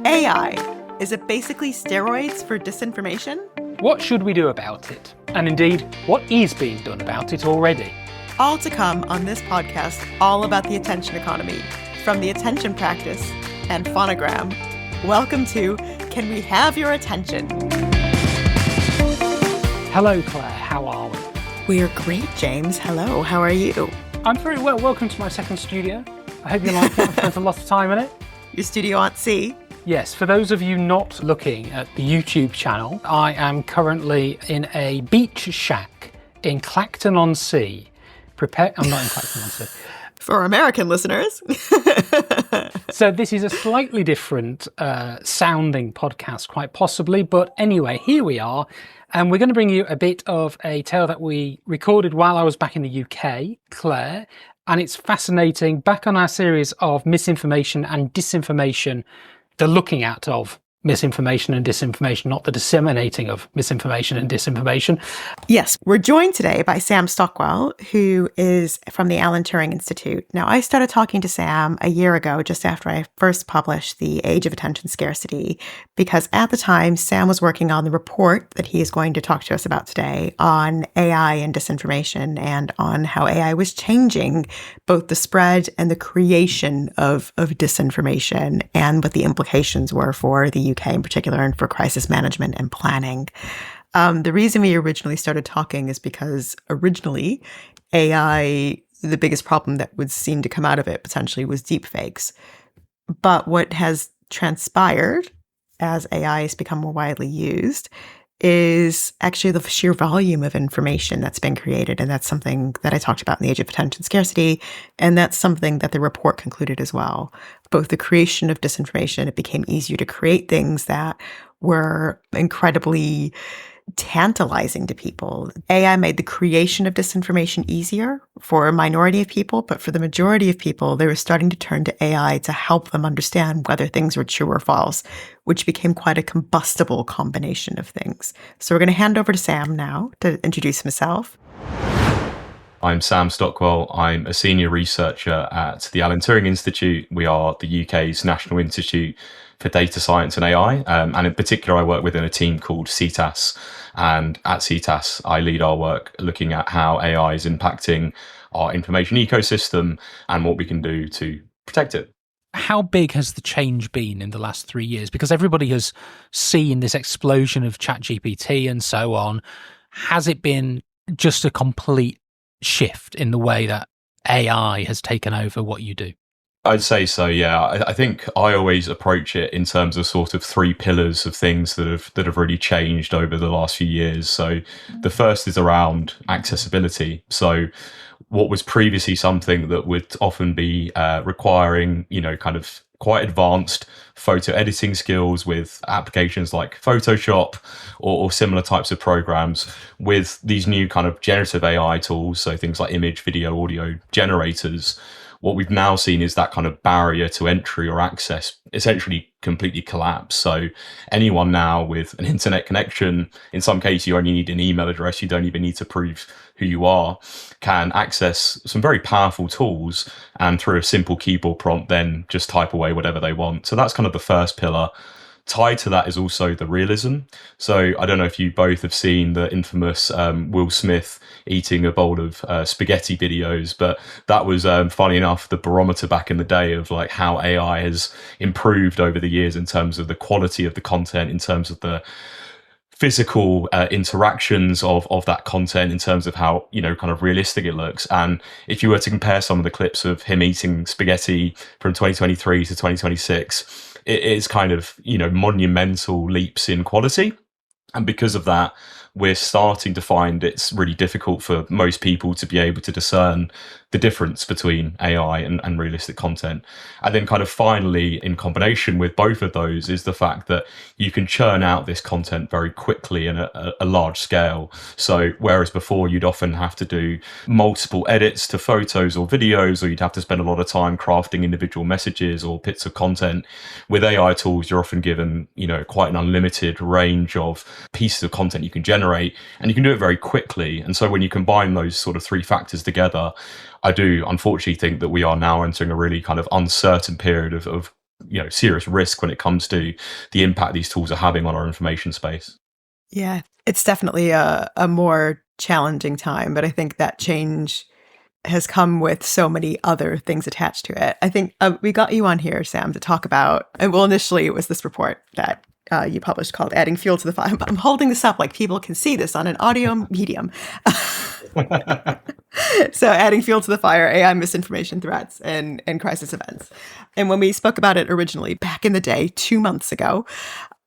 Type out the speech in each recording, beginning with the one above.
AI, is it basically steroids for disinformation? What should we do about it? And indeed, what is being done about it already? All to come on this podcast, all about the attention economy, from the attention practice and phonogram. Welcome to Can We Have Your Attention? Hello, Claire. How are we? We're great, James. Hello. How are you? I'm very well. Welcome to my second studio. I hope you like it. I've spent a lot of time in it. Your studio at sea? Yes, for those of you not looking at the YouTube channel, I am currently in a beach shack in Clacton-on-Sea. I'm not in Clacton-on-Sea. For American listeners. So this is a slightly different sounding podcast, quite possibly. But anyway, here we are. And we're going to bring you a bit of a tale that we recorded while I was back in the UK, Claire. And it's fascinating. Back on our series of misinformation and disinformation, the looking at of misinformation and disinformation, not the disseminating of misinformation and disinformation. Yes, we're joined today by Sam Stockwell, who is from the Alan Turing Institute. Now, I started talking to Sam a year ago, just after I first published The Age of Attention Scarcity, because at the time, Sam was working on the report that he is going to talk to us about today on AI and disinformation and on how AI was changing both the spread and the creation of disinformation and what the implications were for the UK in particular and for crisis management and planning. The reason we originally started talking is because originally AI, the biggest problem that would seem to come out of it potentially was deepfakes. But what has transpired as AI has become more widely used is actually the sheer volume of information that's been created. And that's something that I talked about in The Age of Attention Scarcity. And that's something that the report concluded as well. Both the creation of disinformation, it became easier to create things that were incredibly tantalizing to people. AI made the creation of disinformation easier for a minority of people, but for the majority of people, they were starting to turn to AI to help them understand whether things were true or false, which became quite a combustible combination of things. So we're going to hand over to Sam now to introduce himself. I'm Sam Stockwell. I'm a senior researcher at the Alan Turing Institute. We are the UK's National Institute for Data Science and AI. And in particular, I work within a team called CTAS. And at CTAS, I lead our work looking at how AI is impacting our information ecosystem and what we can do to protect it. How big has the change been in the last 3 years? Because everybody has seen this explosion of ChatGPT and so on. Has it been just a complete shift in the way that AI has taken over what you do? I'd say so, yeah. I think I always approach it in terms of sort of three pillars of things that have really changed over the last few years. So the first is around accessibility. So what was previously something that would often be requiring, kind of quite advanced photo editing skills with applications like Photoshop or similar types of programs, with these new kind of generative AI tools, so things like image, video, audio generators. What we've now seen is that kind of barrier to entry or access essentially completely collapse. So anyone now with an internet connection, in some cases you only need an email address, you don't even need to prove who you are, can access some very powerful tools and through a simple keyboard prompt then just type away whatever they want. So that's kind of the first pillar. Tied to that is also the realism. So I don't know if you both have seen the infamous Will Smith eating a bowl of spaghetti videos, but that was, funny enough, the barometer back in the day of like how AI has improved over the years in terms of the quality of the content, in terms of the physical interactions of that content, in terms of how, kind of realistic it looks. And if you were to compare some of the clips of him eating spaghetti from 2023 to 2026, it is kind of, monumental leaps in quality. And because of that, we're starting to find it's really difficult for most people to be able to discern the difference between AI and realistic content. And then kind of finally, in combination with both of those, is the fact that you can churn out this content very quickly and at a large scale. So whereas before you'd often have to do multiple edits to photos or videos, or you'd have to spend a lot of time crafting individual messages or bits of content, with AI tools, you're often given, quite an unlimited range of pieces of content you can generate, and you can do it very quickly. And so when you combine those sort of three factors together, I do unfortunately think that we are now entering a really kind of uncertain period of serious risk when it comes to the impact these tools are having on our information space. Yeah, it's definitely a more challenging time, but I think that change has come with so many other things attached to it. I think we got you on here, Sam, to talk about, and well, initially it was this report that you published called Adding Fuel to the Fire. I'm holding this up like people can see this on an audio medium. So adding fuel to the fire, AI misinformation threats and crisis events. And when we spoke about it originally back in the day, 2 months ago,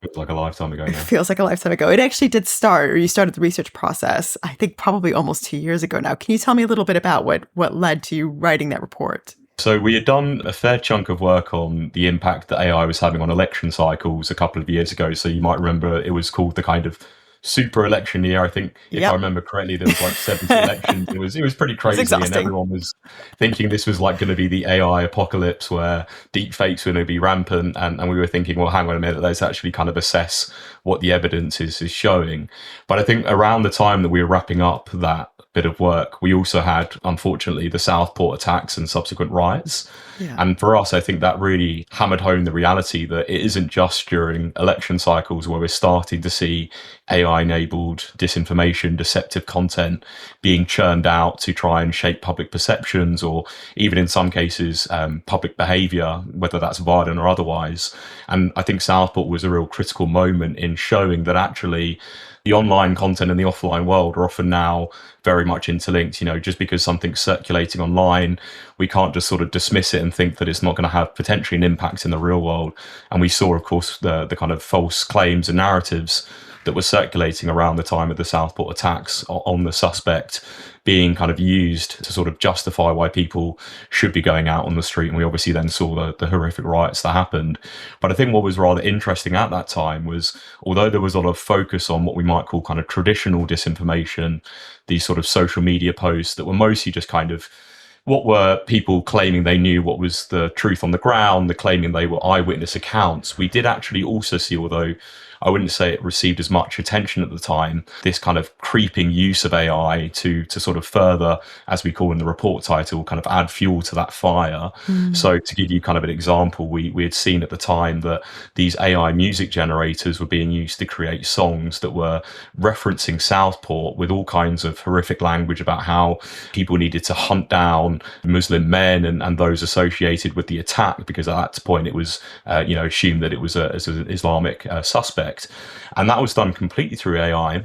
Feels like a lifetime ago it now. feels like a lifetime ago. It actually did start, or you started the research process, I think probably almost 2 years ago now. Can you tell me a little bit about what led to you writing that report? So we had done a fair chunk of work on the impact that AI was having on election cycles a couple of years ago. So you might remember it was called the kind of super election year. I think if I remember correctly, there was like 70 elections. It was pretty crazy, and everyone was thinking this was like going to be the AI apocalypse where deep fakes were going to be rampant. And we were thinking, well, hang on a minute, let's actually kind of assess what the evidence is showing. But I think around the time that we were wrapping up that bit of work, we also had, unfortunately, the Southport attacks and subsequent riots. Yeah. And for us, I think that really hammered home the reality that it isn't just during election cycles where we're starting to see AI-enabled disinformation, deceptive content being churned out to try and shape public perceptions, or even in some cases, public behavior, whether that's violent or otherwise. And I think Southport was a real critical moment in showing that actually the online content and the offline world are often now very much interlinked. Just because something's circulating online, we can't just sort of dismiss it and think that it's not going to have potentially an impact in the real world. And we saw, of course, the kind of false claims and narratives that were circulating around the time of the Southport attacks on the suspect being kind of used to sort of justify why people should be going out on the street. And we obviously then saw the horrific riots that happened. But I think what was rather interesting at that time was, although there was a lot of focus on what we might call kind of traditional disinformation, these sort of social media posts that were mostly just kind of what were people claiming they knew what was the truth on the ground, the claiming they were eyewitness accounts, we did actually also see, although I wouldn't say it received as much attention at the time, this kind of creeping use of AI to sort of further, as we call in the report title, kind of add fuel to that fire. So to give you kind of an example, we had seen at the time that these AI music generators were being used to create songs that were referencing Southport with all kinds of horrific language about how people needed to hunt down Muslim men and those associated with the attack, because at that point it was assumed that it was an Islamic suspect. And that was done completely through AI.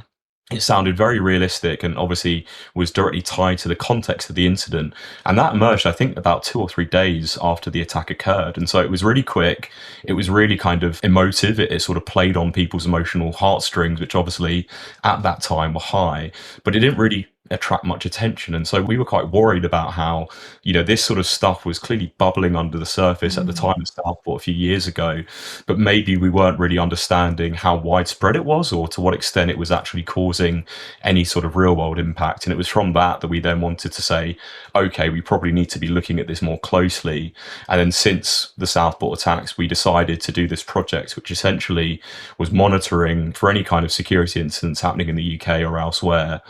It sounded very realistic and obviously was directly tied to the context of the incident. And that emerged, I think, about 2 or 3 days after the attack occurred. And so it was really quick. It was really kind of emotive. It sort of played on people's emotional heartstrings, which obviously at that time were high, but it didn't really attract much attention. And so we were quite worried about how, this sort of stuff was clearly bubbling under the surface at the time of Southport a few years ago, but maybe we weren't really understanding how widespread it was or to what extent it was actually causing any sort of real world impact. And it was from that we then wanted to say, okay, we probably need to be looking at this more closely. And then since the Southport attacks, we decided to do this project, which essentially was monitoring for any kind of security incidents happening in the UK or elsewhere,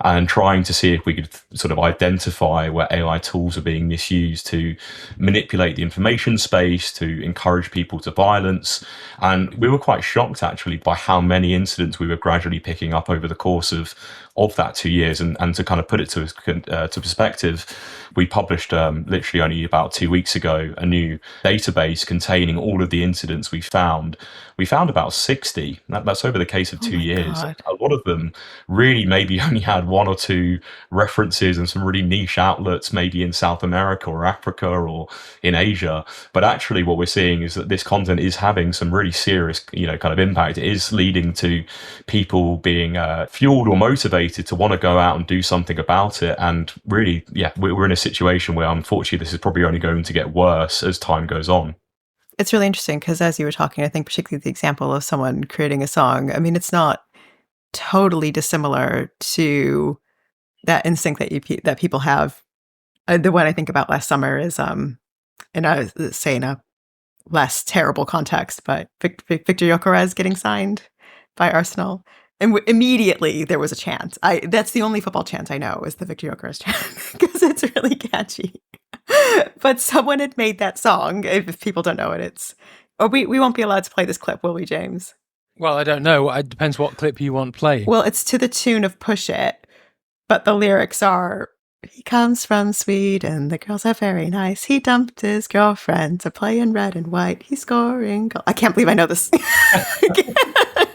and trying to see if we could sort of identify where AI tools are being misused to manipulate the information space, to encourage people to violence. And we were quite shocked actually by how many incidents we were gradually picking up over the course of that 2 years. And to kind of put it to perspective, we published literally only about 2 weeks ago a new database containing all of the incidents we found. We found about 60. That's over the case of 2 years. God. A lot of them really maybe only had 1 or 2 references and some really niche outlets, maybe in South America or Africa or in Asia. But actually what we're seeing is that this content is having some really serious, kind of impact. It is leading to people being fueled or motivated to want to go out and do something about it. And really, we're in a situation where unfortunately this is probably only going to get worse as time goes on. It's really interesting because as you were talking, I think particularly the example of someone creating a song, I mean, it's not totally dissimilar to that instinct that people have. The one I think about last summer is, and I was say in a less terrible context, but Victor Gyökeres getting signed by Arsenal. And immediately there was a chant. That's the only football chant I know is the Victor Gyökeres chant because it's really catchy. But someone had made that song. If people don't know it, it's... Or we won't be allowed to play this clip, will we, James? Well, I don't know. It depends what clip you want playing. Well, it's to the tune of Push It, but the lyrics are, he comes from Sweden, the girls are very nice. He dumped his girlfriend to play in red and white. He's scoring goals. I can't believe I know this.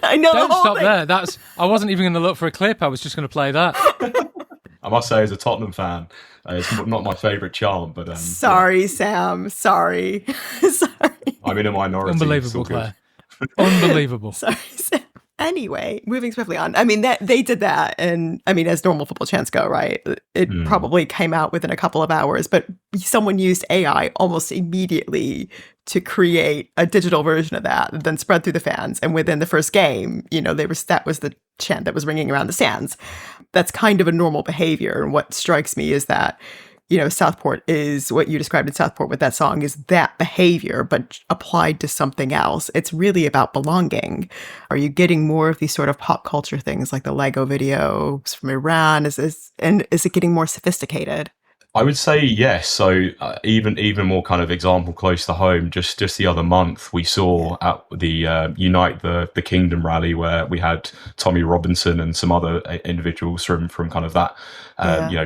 I know Don't the whole stop thing. there. I wasn't even going to look for a clip. I was just going to play that. I must say, as a Tottenham fan, it's not my favourite chant, but Sorry, Sam. Sorry. Sorry. I'm in a minority. Unbelievable, Claire. Unbelievable. Sorry, Sam. Anyway, moving swiftly on. I mean, that they did that, and I mean, as normal football chants go, right? It probably came out within a couple of hours, but someone used AI almost immediately to create a digital version of that, then spread through the fans. And within the first game, that was the chant that was ringing around the stands. That's kind of a normal behavior. And what strikes me is that, Southport is what you described in Southport with that song is that behavior, but applied to something else. It's really about belonging. Are you getting more of these sort of pop culture things like the Lego videos from Iran? Is it getting more sophisticated? I would say yes. So even more kind of example close to home. Just the other month, we saw at the Unite the Kingdom rally where we had Tommy Robinson and some other individuals from kind of that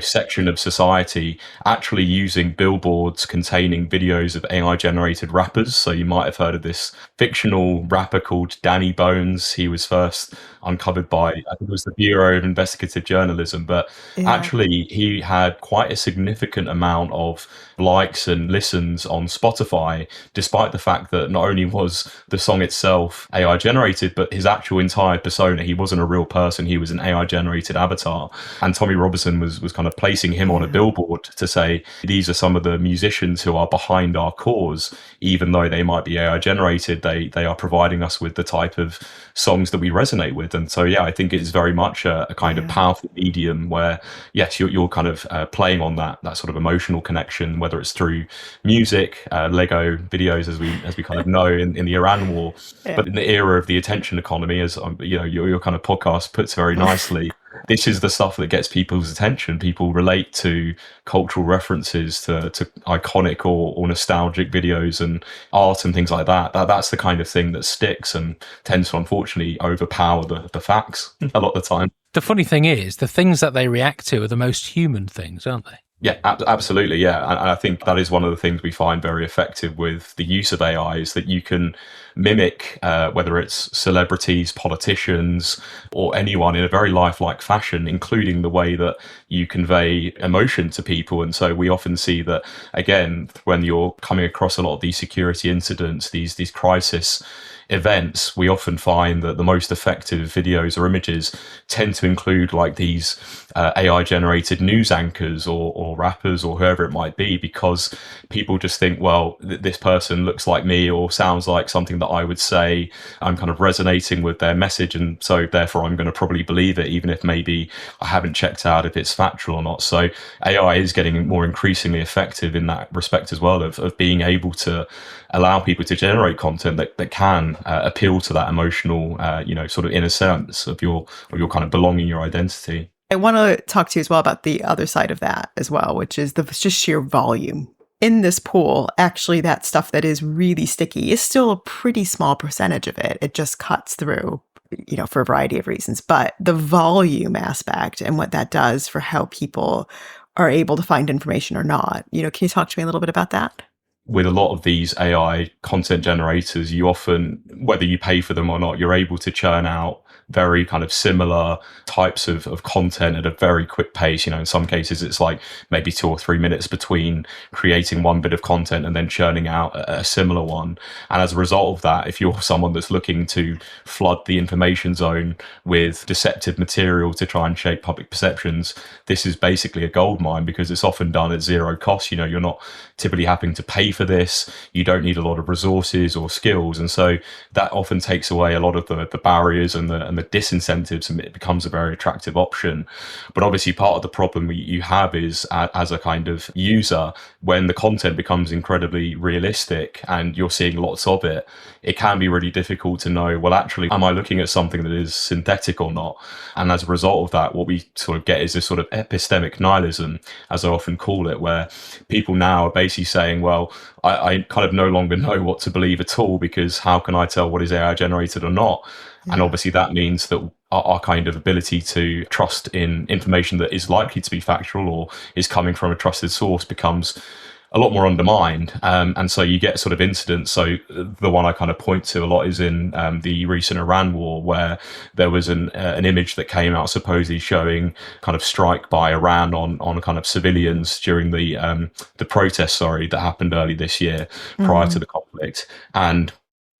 section of society actually using billboards containing videos of AI generated rappers. So you might have heard of this fictional rapper called Danny Bones. He was first uncovered by, I think it was the Bureau of Investigative Journalism, but actually he had quite a significant amount of likes and listens on Spotify, despite the fact that not only was the song itself AI generated, but his actual entire persona, he wasn't a real person, he was an AI generated avatar. And Tommy Robinson was kind of placing him on a billboard to say, these are some of the musicians who are behind our cause, even though they might be AI generated, they are providing us with the type of songs that we resonate with. And so, I think it's very much a kind of powerful medium where, yes, you're kind of playing on that sort of emotional connection, whether it's through music, Lego videos, as we kind of know in the Iran war, but in the era of the attention economy, as your kind of podcast puts very nicely. This is the stuff that gets people's attention. People relate to cultural references, to iconic or nostalgic videos and art and things like that. That's the kind of thing that sticks and tends to unfortunately overpower the facts a lot of the time. The funny thing is, the things that they react to are the most human things, aren't they? Yeah, absolutely. Yeah. And I think that is one of the things we find very effective with the use of AI is that you can mimic, whether it's celebrities, politicians, or anyone in a very lifelike fashion, including the way that you convey emotion to people. And so we often see that, again, when you're coming across a lot of these security incidents, these crisis events, we often find that the most effective videos or images tend to include like these AI generated news anchors or rappers or whoever it might be, because people just think, well, this person looks like me or sounds like something that I would say. I'm kind of resonating with their message, and so therefore I'm going to probably believe it, even if maybe I haven't checked out if it's factual or not. So AI is getting more increasingly effective in that respect as well, of being able to allow people to generate content that can appeal to that emotional, sort of inner sense of your kind of belonging, your identity. I want to talk to you as well about the other side of that as well, which is the just sheer volume. In this pool, actually, that stuff that is really sticky is still a pretty small percentage of it. It just cuts through, for a variety of reasons. But the volume aspect and what that does for how people are able to find information or not, can you talk to me a little bit about that? With a lot of these AI content generators, you often, whether you pay for them or not, you're able to churn out very kind of similar types of content at a very quick pace. In some cases, it's like maybe 2 or 3 minutes between creating one bit of content and then churning out a similar one. And as a result of that, if you're someone that's looking to flood the information zone with deceptive material to try and shape public perceptions, this is basically a goldmine because it's often done at zero cost. You're not typically having to pay for this. You don't need a lot of resources or skills. And so that often takes away a lot of the barriers and the disincentives, and it becomes a very attractive option. But obviously part of the problem you have is as a kind of user, when the content becomes incredibly realistic and you're seeing lots of it, it can be really difficult to know, well, actually, am I looking at something that is synthetic or not? And as a result of that, what we sort of get is this sort of epistemic nihilism, as I often call it, where people now are basically saying, well, I kind of no longer know what to believe at all, because how can I tell what is AI generated or not? Yeah. And obviously that means that our kind of ability to trust in information that is likely to be factual or is coming from a trusted source becomes a lot more undermined. And so you get sort of incidents. So the one I kind of point to a lot is in the recent Iran war, where there was an image that came out supposedly showing kind of strike by Iran on kind of civilians during the protests, that happened early this year prior to the conflict. And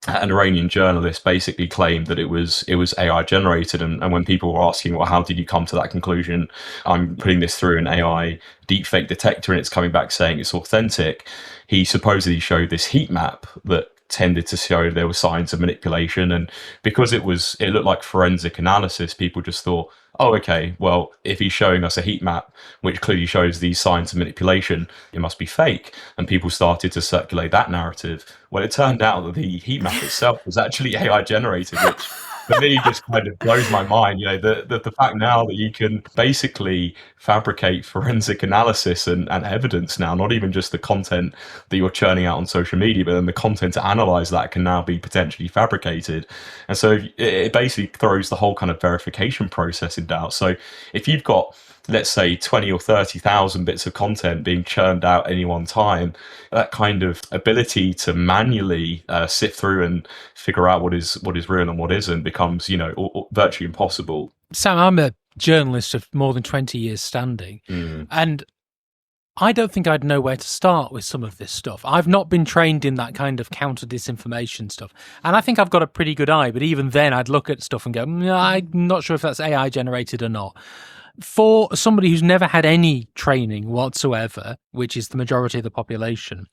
an Iranian journalist basically claimed that it was AI generated. And when people were asking, well, how did you come to that conclusion? I'm putting this through an AI deepfake detector and it's coming back saying it's authentic. He supposedly showed this heat map that tended to show there were signs of manipulation. And because it looked like forensic analysis, people just thought, oh, okay, well, if he's showing us a heat map, which clearly shows these signs of manipulation, it must be fake. And people started to circulate that narrative. Well, it turned out that the heat map itself was actually AI generated, which for me just kind of blows my mind. The fact now that you can basically fabricate forensic analysis and evidence now, not even just the content that you're churning out on social media, but then the content to analyze that can now be potentially fabricated. And so it basically throws the whole kind of verification process in doubt. So if you've got, let's say, 20 or 30,000 bits of content being churned out at any one time, that kind of ability to manually sift through and figure out what is real and what isn't becomes, virtually impossible. Sam, I'm a journalist of more than 20 years standing, and I don't think I'd know where to start with some of this stuff. I've not been trained in that kind of counter disinformation stuff. And I think I've got a pretty good eye, but even then I'd look at stuff and go, I'm not sure if that's AI generated or not. For somebody who's never had any training whatsoever, which is the majority of the population,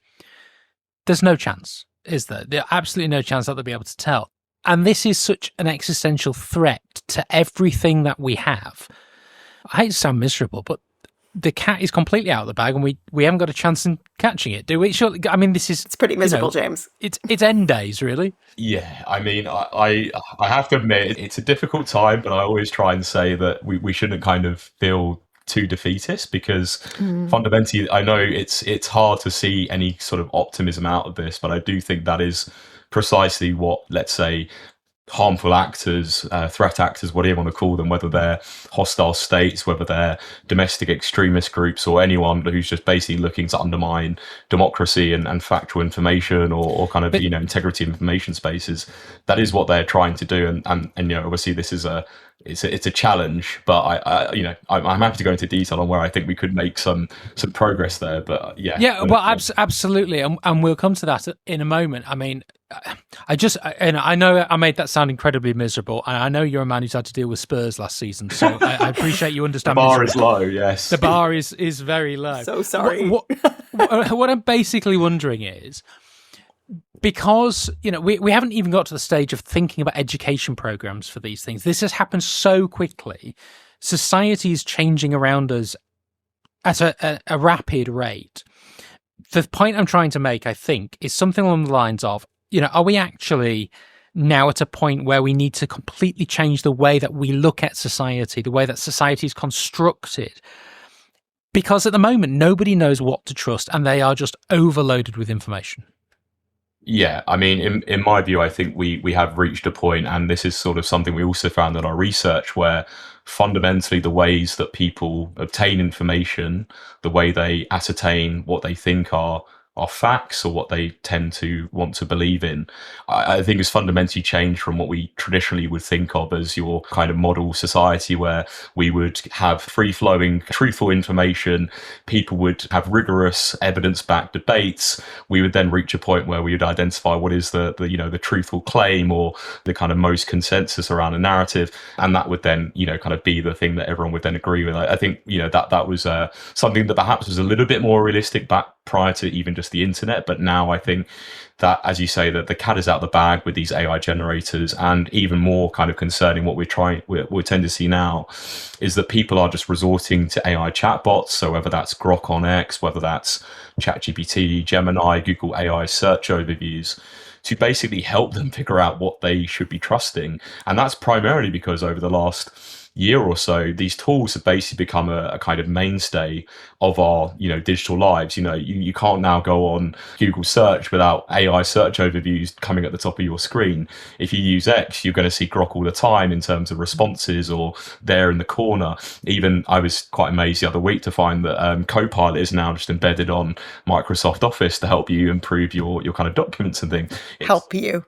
there's no chance, is there? There's absolutely no chance that they'll be able to tell. And this is such an existential threat to everything that we have. I hate to sound miserable, but the cat is completely out of the bag, and we haven't got a chance in catching it, do we? Surely, I mean, it's pretty miserable, James. It's end days, really. Yeah, I mean, I have to admit it's a difficult time, but I always try and say that we shouldn't kind of feel too defeatist, because fundamentally, I know it's hard to see any sort of optimism out of this, but I do think that is precisely what, let's say, harmful actors, threat actors, whatever you want to call them, whether they're hostile states, whether they're domestic extremist groups, or anyone who's just basically looking to undermine democracy and factual information or kind of integrity of information spaces. That is what they're trying to do, and obviously this is it's a challenge, but I'm happy to go into detail on where I think we could make some progress there. But absolutely, and we'll come to that in a moment. I mean, I know I made that sound incredibly miserable, and I know you're a man who's had to deal with Spurs last season, so I appreciate you understand. The bar is low, yes. The bar is very low. So sorry. What I'm basically wondering is, because we haven't even got to the stage of thinking about education programs for these things. This has happened so quickly. Society is changing around us at a rapid rate. The point I'm trying to make, I think, is something along the lines of, are we actually now at a point where we need to completely change the way that we look at society, the way that society is constructed? Because at the moment, nobody knows what to trust, and they are just overloaded with information. Yeah, I mean, in my view, I think we have reached a point, and this is sort of something we also found in our research, where fundamentally the ways that people obtain information, the way they ascertain what they think are facts or what they tend to want to believe in, I think has fundamentally changed from what we traditionally would think of as your kind of model society, where we would have free-flowing, truthful information. People would have rigorous, evidence-backed debates. We would then reach a point where we would identify what is the truthful claim or the kind of most consensus around a narrative, and that would then kind of be the thing that everyone would then agree with. I think that was something that perhaps was a little bit more realistic back prior to even just the internet. But now I think that, as you say, that the cat is out the bag with these AI generators, and even more kind of concerning, what we tend to see now is that people are just resorting to AI chatbots. So whether that's Grok on X, whether that's ChatGPT, Gemini, Google AI search overviews, to basically help them figure out what they should be trusting. And that's primarily because over the last year or so, these tools have basically become a kind of mainstay of our, digital lives. You can't now go on Google search without AI search overviews coming at the top of your screen. If you use X, you're going to see Grok all the time in terms of responses, or there in the corner. Even I was quite amazed the other week to find that Copilot is now just embedded on Microsoft Office to help you improve your kind of documents and things. Help you.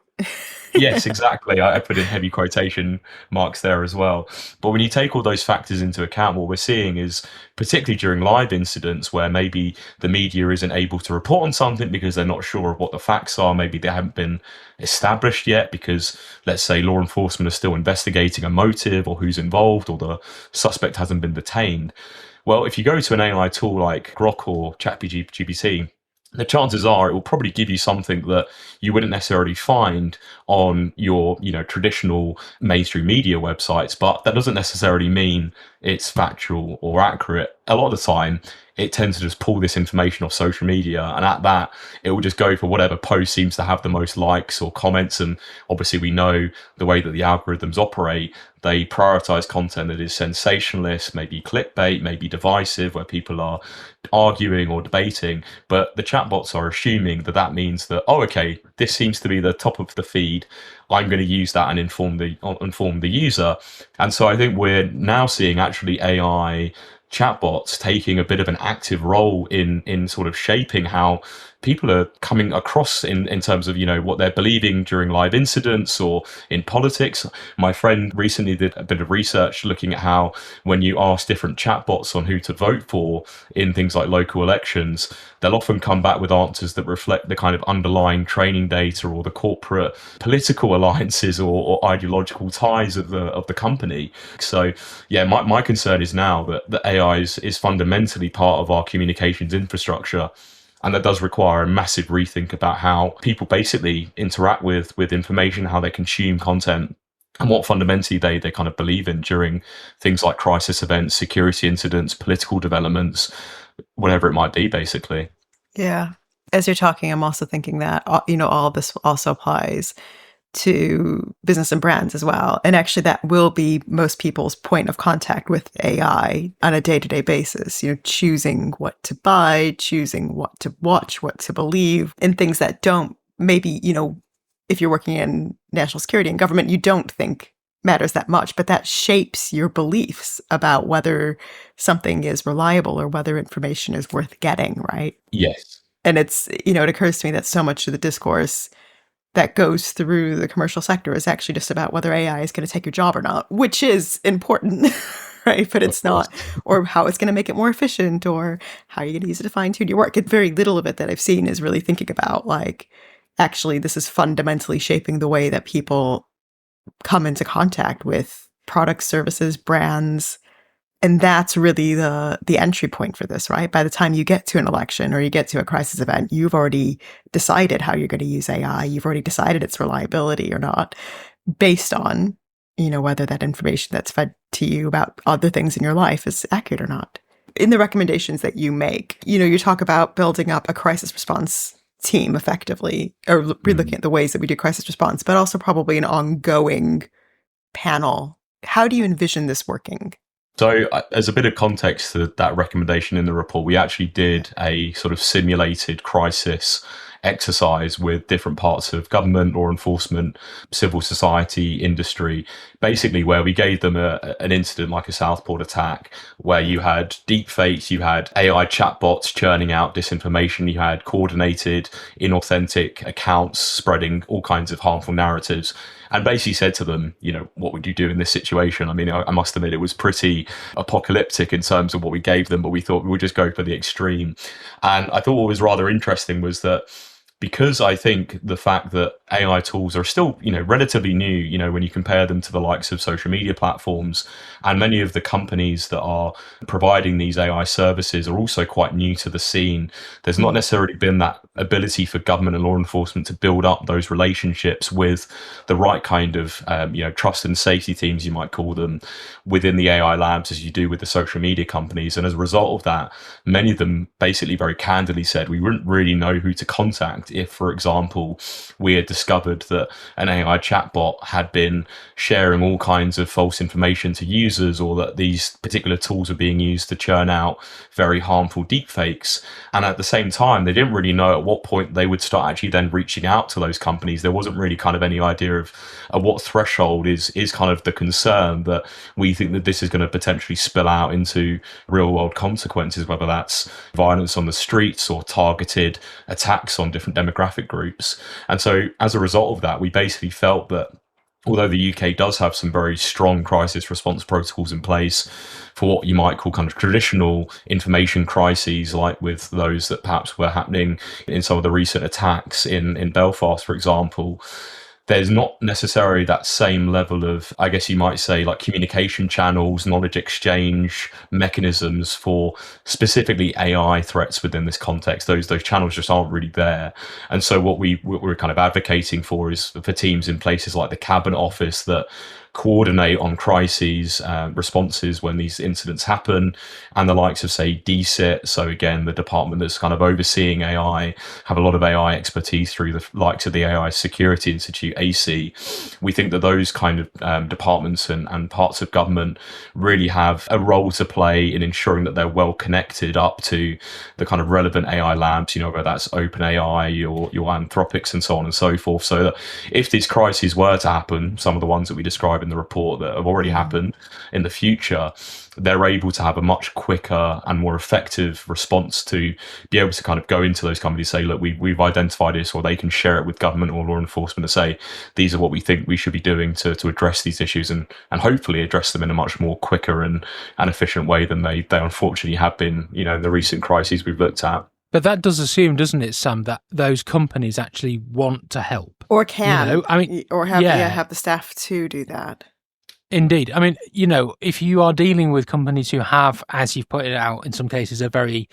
Yes, exactly. I put in heavy quotation marks there as well. But when you take all those factors into account, what we're seeing is, particularly during live incidents where maybe the media isn't able to report on something because they're not sure of what the facts are, maybe they haven't been established yet because, let's say, law enforcement are still investigating a motive or who's involved, or the suspect hasn't been detained. Well, if you go to an AI tool like Grok or ChatGPT, the chances are it will probably give you something that you wouldn't necessarily find on your, traditional mainstream media websites, but that doesn't necessarily mean it's factual or accurate. A lot of the time, it tends to just pull this information off social media, and at that, it will just go for whatever post seems to have the most likes or comments. And obviously, we know the way that the algorithms operate. They prioritize content that is sensationalist, maybe clickbait, maybe divisive, where people are arguing or debating. But the chatbots are assuming that that means that, oh, okay, this seems to be the top of the feed. I'm going to use that and inform the user. And so I think we're now seeing actually AI chatbots taking a bit of an active role in sort of shaping how people are coming across in terms of, what they're believing during live incidents or in politics. My friend recently did a bit of research looking at how, when you ask different chatbots on who to vote for in things like local elections, they'll often come back with answers that reflect the kind of underlying training data or the corporate political alliances or ideological ties of the company. So yeah, my concern is now that the AI is fundamentally part of our communications infrastructure. And that does require a massive rethink about how people basically interact with information, how they consume content, and what fundamentally they kind of believe in during things like crisis events, security incidents, political developments, whatever it might be, basically. Yeah. As you're talking, I'm also thinking that, all of this also applies to business and brands as well. And actually, that will be most people's point of contact with AI on a day-to-day basis, choosing what to buy, choosing what to watch, what to believe, and things that don't, maybe, if you're working in national security and government, you don't think matters that much, but that shapes your beliefs about whether something is reliable or whether information is worth getting, right? Yes. And it's, it occurs to me that so much of the discourse that goes through the commercial sector is actually just about whether AI is going to take your job or not, which is important, right? But it's not, or how it's going to make it more efficient, or how you're going to use it to fine tune your work. And very little of it that I've seen is really thinking about, like, actually, this is fundamentally shaping the way that people come into contact with products, services, brands. And that's really the entry point for this, right? By the time you get to an election or you get to a crisis event, you've already decided how you're going to use AI. You've already decided its reliability or not, based on, whether that information that's fed to you about other things in your life is accurate or not. In the recommendations that you make, you talk about building up a crisis response team effectively, or relooking at the ways that we do crisis response, but also probably an ongoing panel. How do you envision this working? So as a bit of context to that recommendation in the report, we actually did a sort of simulated crisis exercise with different parts of government, law enforcement, civil society, industry, basically where we gave them an incident like a Southport attack, where you had deep fakes, you had AI chatbots churning out disinformation, you had coordinated, inauthentic accounts spreading all kinds of harmful narratives. And basically said to them, what would you do in this situation? I mean, I must admit it was pretty apocalyptic in terms of what we gave them, but we thought we would just go for the extreme. And I thought what was rather interesting was that because I think the fact that AI tools are still, relatively new, when you compare them to the likes of social media platforms, and many of the companies that are providing these AI services are also quite new to the scene. There's not necessarily been that ability for government and law enforcement to build up those relationships with the right kind of, trust and safety teams, you might call them, within the AI labs as you do with the social media companies. And as a result of that, many of them basically very candidly said we wouldn't really know who to contact if, for example, we had discovered that an AI chatbot had been sharing all kinds of false information to users, or that these particular tools are being used to churn out very harmful deepfakes. And at the same time, they didn't really know at what point they would start actually then reaching out to those companies. There wasn't really kind of any idea of what threshold is kind of the concern that we think that this is going to potentially spill out into real world consequences, whether that's violence on the streets or targeted attacks on different demographic groups. And so as a result of that, we basically felt that although the UK does have some very strong crisis response protocols in place for what you might call kind of traditional information crises, like with those that perhaps were happening in some of the recent attacks in Belfast, for example, there's not necessarily that same level of, I guess you might say, like communication channels, knowledge exchange mechanisms for specifically AI threats within this context. Those channels just aren't really there. And so what we're kind of advocating for is for teams in places like the Cabinet Office that coordinate on crises responses when these incidents happen, and the likes of, say, DSIT, so again the department that's kind of overseeing AI, have a lot of AI expertise through the likes of the AI Security Institute, AC. We think that those kind of departments and parts of government really have a role to play in ensuring that they're well connected up to the kind of relevant AI labs, whether that's OpenAI or your Anthropics and so on and so forth, so that if these crises were to happen, some of the ones that we describe in the report that have already happened in the future, they're able to have a much quicker and more effective response to be able to kind of go into those companies, say, look, we've identified this, or they can share it with government or law enforcement to say, these are what we think we should be doing to address these issues, and hopefully address them in a much more quicker and efficient way than they unfortunately have been, in the recent crises we've looked at. But that does assume, doesn't it, Sam, that those companies actually want to help. Or can. Or have the staff to do that. Indeed. I mean, if you are dealing with companies who have, as you've pointed out, in some cases, a very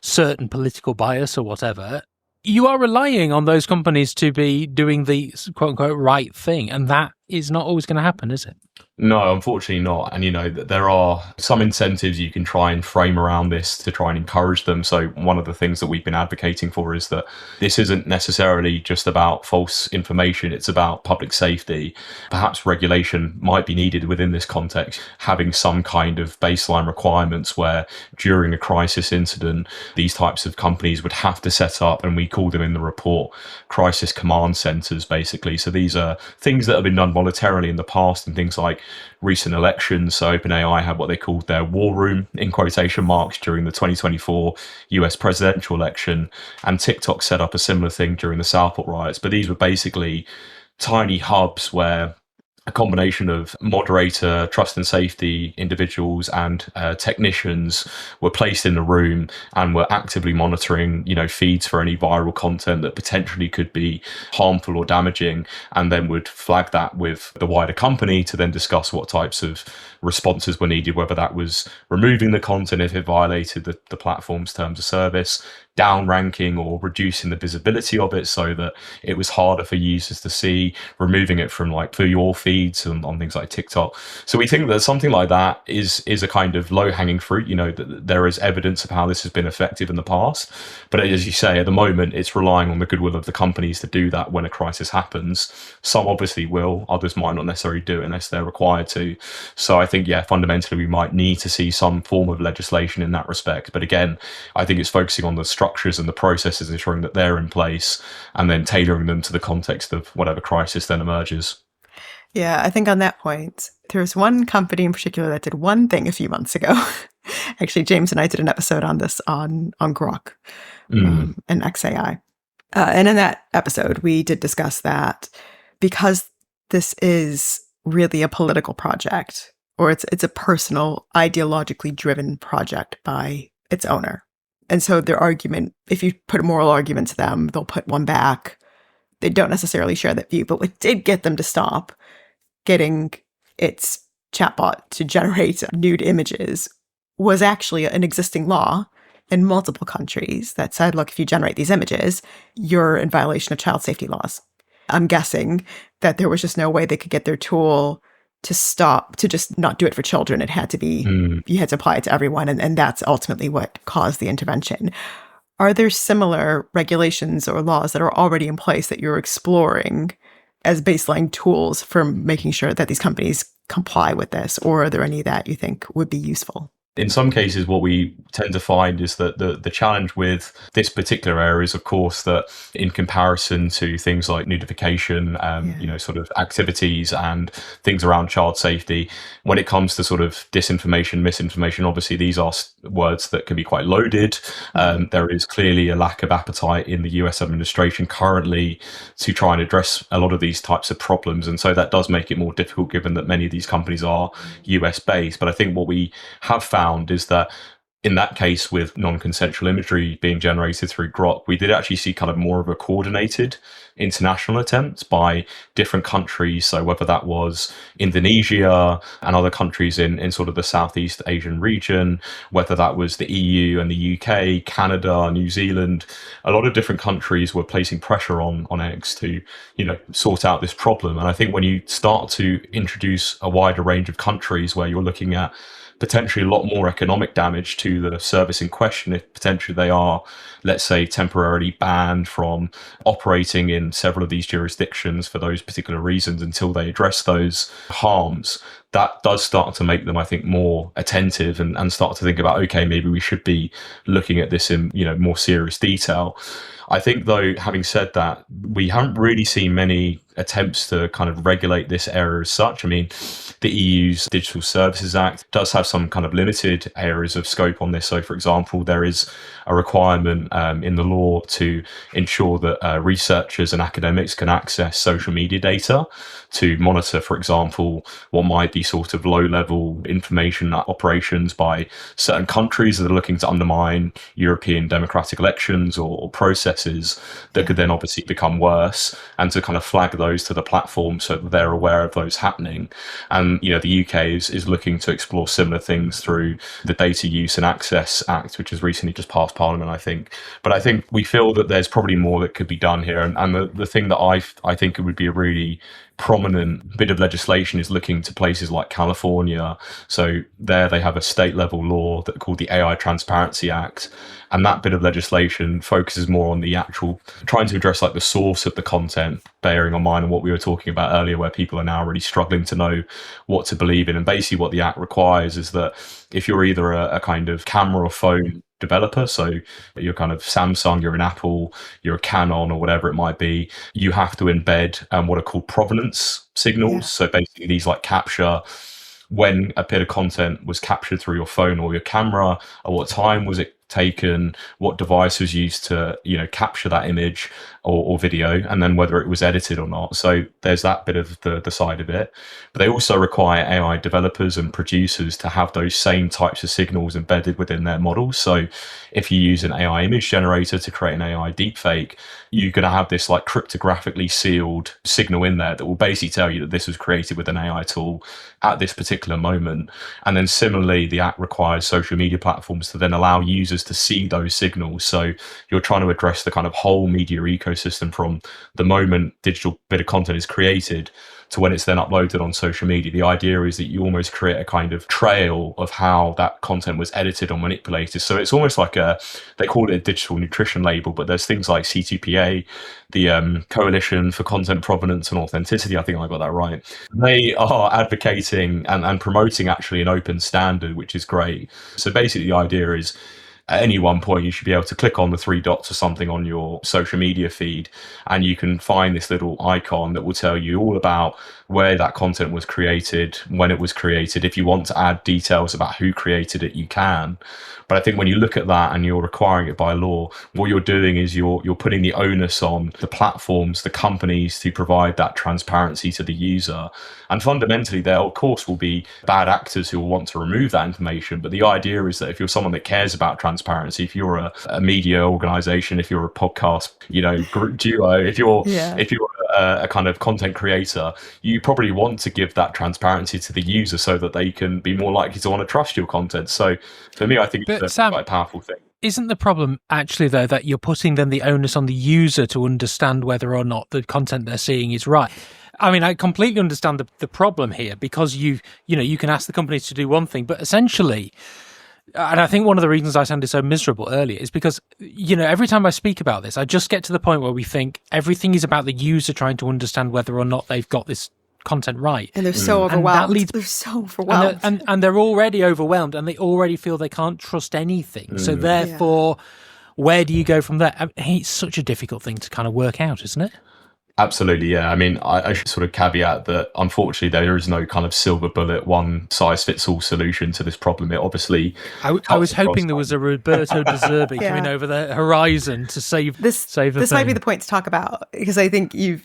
certain political bias or whatever, you are relying on those companies to be doing the quote unquote right thing. And that is not always going to happen, is it? No, unfortunately not. And, there are some incentives you can try and frame around this to try and encourage them. So one of the things that we've been advocating for is that this isn't necessarily just about false information. It's about public safety. Perhaps regulation might be needed within this context, having some kind of baseline requirements where during a crisis incident, these types of companies would have to set up, and we call them in the report, crisis command centers, basically. So these are things that have been done voluntarily in the past in things like recent elections. So OpenAI had what they called their war room, in quotation marks, during the 2024 US presidential election, and TikTok set up a similar thing during the Southport riots. But these were basically tiny hubs where a combination of moderator, trust and safety individuals and technicians were placed in the room and were actively monitoring, feeds for any viral content that potentially could be harmful or damaging, and then would flag that with the wider company to then discuss what types of responses were needed, whether that was removing the content if it violated the platform's terms of service, down ranking or reducing the visibility of it so that it was harder for users to see, removing it from for your feeds on things like TikTok. So we think that something like that is a kind of low hanging fruit, that there is evidence of how this has been effective in the past. But as you say, at the moment, it's relying on the goodwill of the companies to do that when a crisis happens. Some obviously will, others might not necessarily do it unless they're required to. So I think, fundamentally, we might need to see some form of legislation in that respect. But again, I think it's focusing on the structures and the processes, ensuring that they're in place, and then tailoring them to the context of whatever crisis then emerges. Yeah, I think on that point, there's one company in particular that did one thing a few months ago. Actually, James and I did an episode on this on Grok and XAI. And in that episode, we did discuss that because this is really a political project, or it's a personal, ideologically driven project by its owner. And so their argument, if you put a moral argument to them, they'll put one back. They don't necessarily share that view. But what did get them to stop getting its chatbot to generate nude images was actually an existing law in multiple countries that said, look, if you generate these images, you're in violation of child safety laws. I'm guessing that there was just no way they could get their tool to stop, to just not do it for children. It had to be, you had to apply it to everyone. And that's ultimately what caused the intervention. Are there similar regulations or laws that are already in place that you're exploring as baseline tools for making sure that these companies comply with this? Or are there any that you think would be useful? In some cases, what we tend to find is that the challenge with this particular area is, of course, that in comparison to things like nudification, sort of activities and things around child safety, when it comes to sort of disinformation, misinformation, obviously these are words that can be quite loaded. There is clearly a lack of appetite in the US administration currently to try and address a lot of these types of problems. And so that does make it more difficult given that many of these companies are US based. But I think what we have found is that in that case, with non-consensual imagery being generated through Grok, we did actually see kind of more of a coordinated international attempt by different countries. So whether that was Indonesia and other countries in sort of the Southeast Asian region, whether that was the EU and the UK, Canada, New Zealand, a lot of different countries were placing pressure on X to, sort out this problem. And I think when you start to introduce a wider range of countries where you're looking at potentially a lot more economic damage to the service in question if potentially they are, let's say, temporarily banned from operating in several of these jurisdictions for those particular reasons until they address those harms. That does start to make them, I think, more attentive and start to think about, okay, maybe we should be looking at this in, more serious detail. I think, though, having said that, we haven't really seen many attempts to kind of regulate this area as such. I mean, the EU's Digital Services Act does have some kind of limited areas of scope on this. So, for example, there is a requirement in the law to ensure that researchers and academics can access social media data to monitor, for example, what might be sort of low-level information operations by certain countries that are looking to undermine European democratic elections or processes that could then obviously become worse, and to kind of flag those to the platform so that they're aware of those happening. And, the UK is looking to explore similar things through the Data Use and Access Act, which has recently just passed Parliament, I think. But I think we feel that there's probably more that could be done here. And the thing that I think it would be a really prominent bit of legislation is looking to places like California. So there they have a state level law that called the AI Transparency Act. And that bit of legislation focuses more on the actual trying to address like the source of the content, bearing on mind what we were talking about earlier, where people are now really struggling to know what to believe in. And basically what the act requires is that if you're either a kind of camera or phone developer, so you're kind of Samsung, you're an Apple, you're a Canon or whatever it might be, you have to embed what are called provenance signals. Yeah. So basically these like capture when a bit of content was captured through your phone or your camera, at what time was it taken, what device was used to capture that image or video, and then whether it was edited or not. So there's that bit of the side of it. But they also require AI developers and producers to have those same types of signals embedded within their models. So if you use an AI image generator to create an AI deepfake, you're going to have this like cryptographically sealed signal in there that will basically tell you that this was created with an AI tool at this particular moment. And then similarly, the act requires social media platforms to then allow users to see those signals. So you're trying to address the kind of whole media ecosystem from the moment digital bit of content is created to when it's then uploaded on social media. The idea is that you almost create a kind of trail of how that content was edited or manipulated. So it's almost like they call it a digital nutrition label, but there's things like C2PA, the Coalition for Content Provenance and Authenticity, I think I got that right. They are advocating and promoting actually an open standard, which is great. So basically the idea is at any one point, you should be able to click on the three dots or something on your social media feed, and you can find this little icon that will tell you all about where that content was created, when it was created. If you want to add details about who created it, you can. But I think when you look at that and you're requiring it by law, what you're doing is you're putting the onus on the platforms, the companies to provide that transparency to the user. And fundamentally, there, of course, will be bad actors who will want to remove that information. But the idea is that if you're someone that cares about transparency, transparency. If you're a media organization, if you're a podcast, group duo, if you're a kind of content creator, you probably want to give that transparency to the user so that they can be more likely to want to trust your content. So for me, I think it's quite a powerful thing. Isn't the problem actually, though, that you're putting then the onus on the user to understand whether or not the content they're seeing is right? I mean, I completely understand the problem here, because you can ask the companies to do one thing, but essentially, and I think one of the reasons I sounded so miserable earlier is because, every time I speak about this, I just get to the point where we think everything is about the user trying to understand whether or not they've got this content right. And they're so overwhelmed. They're so overwhelmed. And they're already overwhelmed, and they already feel they can't trust anything. So therefore, where do you go from there? I mean, it's such a difficult thing to kind of work out, isn't it? Absolutely, yeah. I mean, I should sort of caveat that unfortunately there is no kind of silver bullet, one size fits all solution to this problem. It obviously, I was hoping there was a Roberto De Zerbi coming over the horizon to save the This thing. might be the point to talk about, because I think you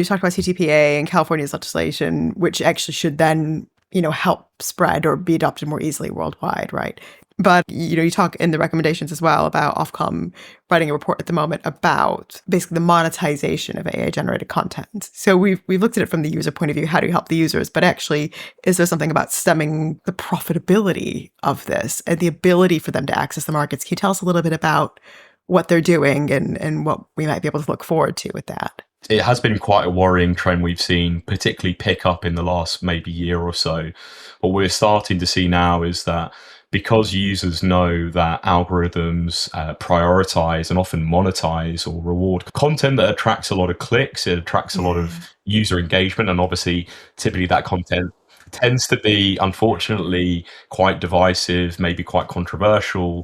talked about CTPA and California's legislation, which actually should then help spread or be adopted more easily worldwide, right? But, you talk in the recommendations as well about Ofcom writing a report at the moment about basically the monetization of AI-generated content. So we've looked at it from the user point of view. How do you help the users? But actually, is there something about stemming the profitability of this and the ability for them to access the markets? Can you tell us a little bit about what they're doing and what we might be able to look forward to with that? It has been quite a worrying trend we've seen, particularly pick up in the last maybe year or so. What we're starting to see now is that because users know that algorithms prioritize and often monetize or reward content that attracts a lot of clicks, it attracts a lot of user engagement, and obviously typically that content tends to be, unfortunately, quite divisive, maybe quite controversial,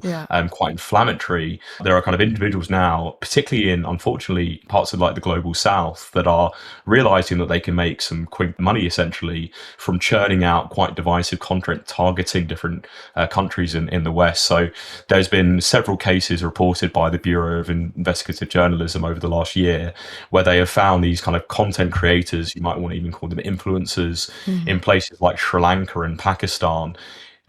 quite inflammatory. There are kind of individuals now, particularly in, unfortunately, parts of like the global south, that are realizing that they can make some quick money essentially from churning out quite divisive content targeting different countries in the West. So there's been several cases reported by the Bureau of Investigative Journalism over the last year where they have found these kind of content creators, you might want to even call them influencers, in places like Sri Lanka and Pakistan,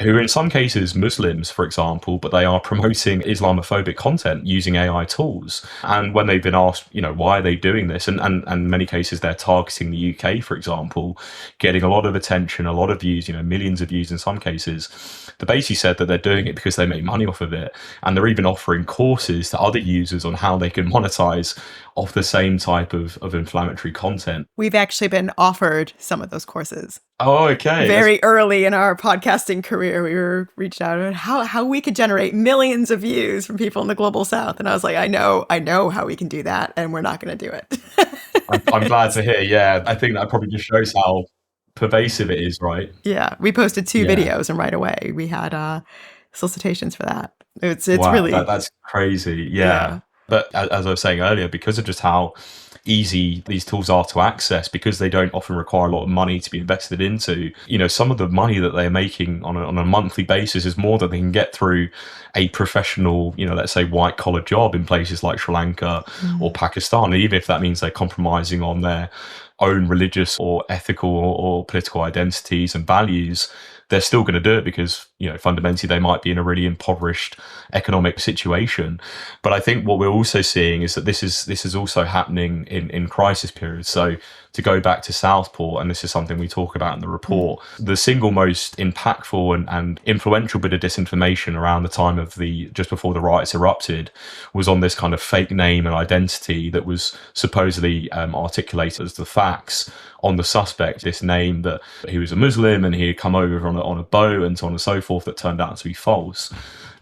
who are in some cases Muslims, for example, but they are promoting Islamophobic content using AI tools. And when they've been asked, why are they doing this? And in many cases, they're targeting the UK, for example, getting a lot of attention, a lot of views, millions of views in some cases. They basically said that they're doing it because they make money off of it. And they're even offering courses to other users on how they can monetize off the same type of inflammatory content. We've actually been offered some of those courses. Oh, okay. Very early in our podcasting career, we were reached out on how we could generate millions of views from people in the global south. And I was like, I know how we can do that, and we're not going to do it. I'm glad to hear. Yeah, I think that probably just shows how pervasive it is, right? Yeah, we posted 2 videos, and right away we had solicitations for that. It's wow, really that's crazy. Yeah. But as I was saying earlier, because of just how easy these tools are to access, because they don't often require a lot of money to be invested into, some of the money that they're making on a monthly basis is more than they can get through a professional, let's say white collar job in places like Sri Lanka or Pakistan, even if that means they're compromising on their own religious or ethical or political identities and values. They're still going to do it because, fundamentally they might be in a really impoverished economic situation. But I think what we're also seeing is that this is also happening in crisis periods. So to go back to Southport, and this is something we talk about in the report, the single most impactful and influential bit of disinformation around the time of just before the riots erupted was on this kind of fake name and identity that was supposedly articulated as the facts on the suspect, this name that he was a Muslim and he had come over on a boat and so on and so forth, that turned out to be false.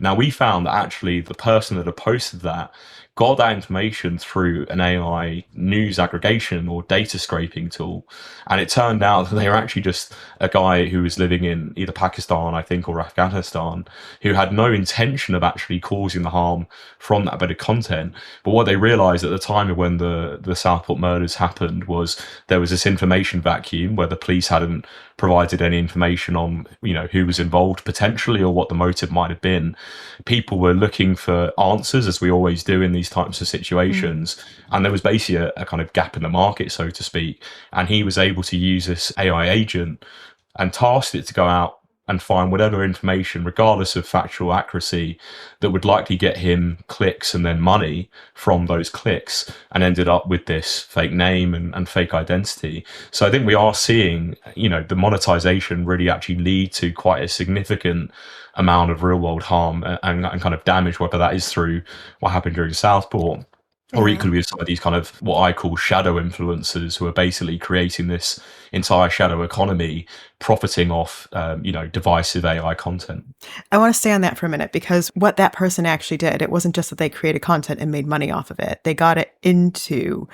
Now, we found that actually the person that had posted that got that information through an AI news aggregation or data scraping tool. And it turned out that they were actually just a guy who was living in either Pakistan, I think, or Afghanistan, who had no intention of actually causing the harm from that bit of content. But what they realized at the time of when the Southport murders happened was there was this information vacuum where the police hadn't provided any information on, who was involved potentially or what the motive might have been. People were looking for answers, as we always do in these types of situations. And there was basically a kind of gap in the market, so to speak. And he was able to use this AI agent and tasked it to go out and find whatever information, regardless of factual accuracy, that would likely get him clicks and then money from those clicks, and ended up with this fake name and fake identity. So I think we are seeing, the monetization really actually lead to quite a significant amount of real world harm and kind of damage, whether that is through what happened during Southport, or equally with some of these kind of what I call shadow influencers, who are basically creating this entire shadow economy, profiting off, divisive AI content. I want to stay on that for a minute, because what that person actually did, it wasn't just that they created content and made money off of it. They got it into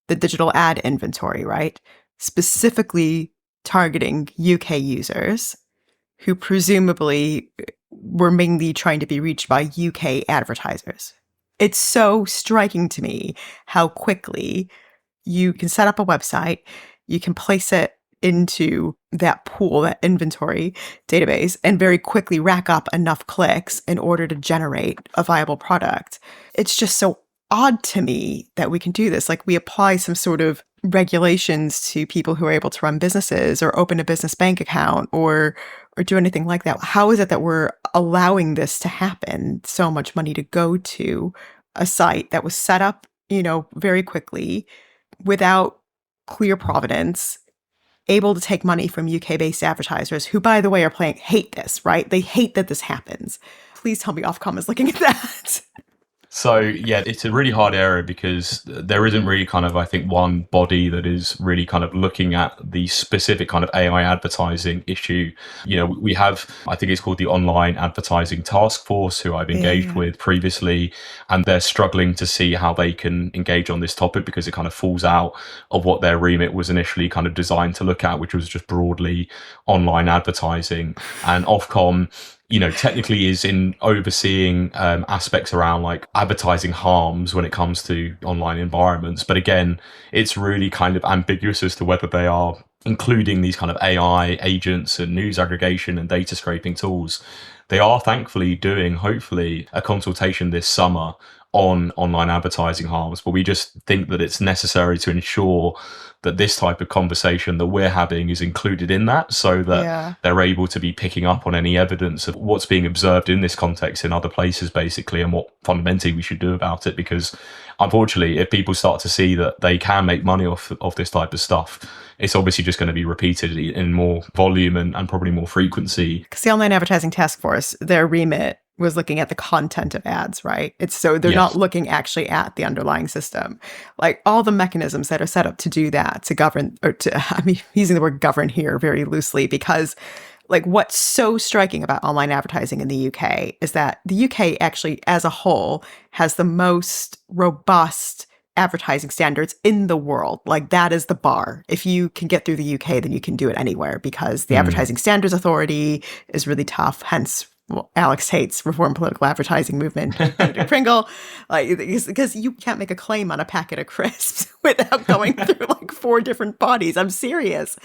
the digital ad inventory, right? Specifically targeting UK users who presumably were mainly trying to be reached by UK advertisers. It's so striking to me how quickly you can set up a website, you can place it into that pool, that inventory database, and very quickly rack up enough clicks in order to generate a viable product. It's just so odd to me that we can do this. Like, we apply some sort of regulations to people who are able to run businesses or open a business bank account or do anything like that. How is it that we're allowing this to happen? So much money to go to a site that was set up, very quickly, without clear provenance, able to take money from UK-based advertisers who, by the way, hate this, right? They hate that this happens. Please tell me Ofcom is looking at that. So, yeah, it's a really hard area because there isn't really kind of, I think, one body that is really kind of looking at the specific kind of AI advertising issue. We have, I think it's called the Online Advertising Task Force, who I've engaged with previously, and they're struggling to see how they can engage on this topic because it kind of falls out of what their remit was initially kind of designed to look at, which was just broadly online advertising. And Ofcom, technically is in overseeing aspects around like advertising harms when it comes to online environments. But again, it's really kind of ambiguous as to whether they are including these kind of AI agents and news aggregation and data scraping tools. They are thankfully doing, hopefully, a consultation this summer on online advertising harms, but we just think that it's necessary to ensure that this type of conversation that we're having is included in that, so that they're able to be picking up on any evidence of what's being observed in this context in other places, basically, and what fundamentally we should do about it. Because unfortunately, if people start to see that they can make money off this type of stuff, it's obviously just going to be repeated in more volume and probably more frequency. Because the Online Advertising Task Force, their remit was looking at the content of ads, right? They're not looking actually at the underlying system. Like, all the mechanisms that are set up to do that, to govern, using the word govern here very loosely, because like, what's so striking about online advertising in the UK is that the UK actually as a whole has the most robust advertising standards in the world. Like, that is the bar. If you can get through the UK, then you can do it anywhere, because the Advertising Standards Authority is really tough, hence Alex hates reform political advertising movement, Pringle, because you can't make a claim on a packet of crisps without going through like 4 different bodies. I'm serious.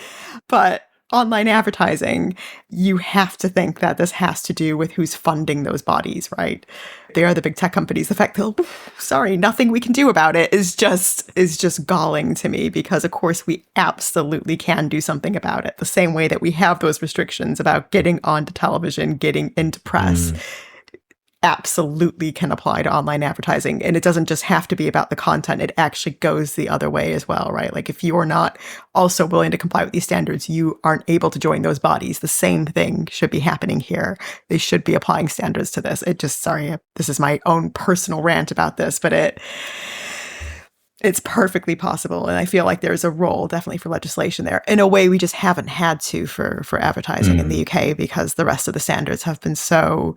But online advertising, you have to think that this has to do with who's funding those bodies, right? They are the big tech companies. The fact that, nothing we can do about it is just galling to me, because of course we absolutely can do something about it. The same way that we have those restrictions about getting onto television, getting into press, absolutely can apply to online advertising. And it doesn't just have to be about the content. It actually goes the other way as well, right? Like, if you're not also willing to comply with these standards, you aren't able to join those bodies. The same thing should be happening here. They should be applying standards to this. This is my own personal rant about this, but it's perfectly possible. And I feel like there's a role definitely for legislation there, in a way we just haven't had to for advertising in the UK, because the rest of the standards have been so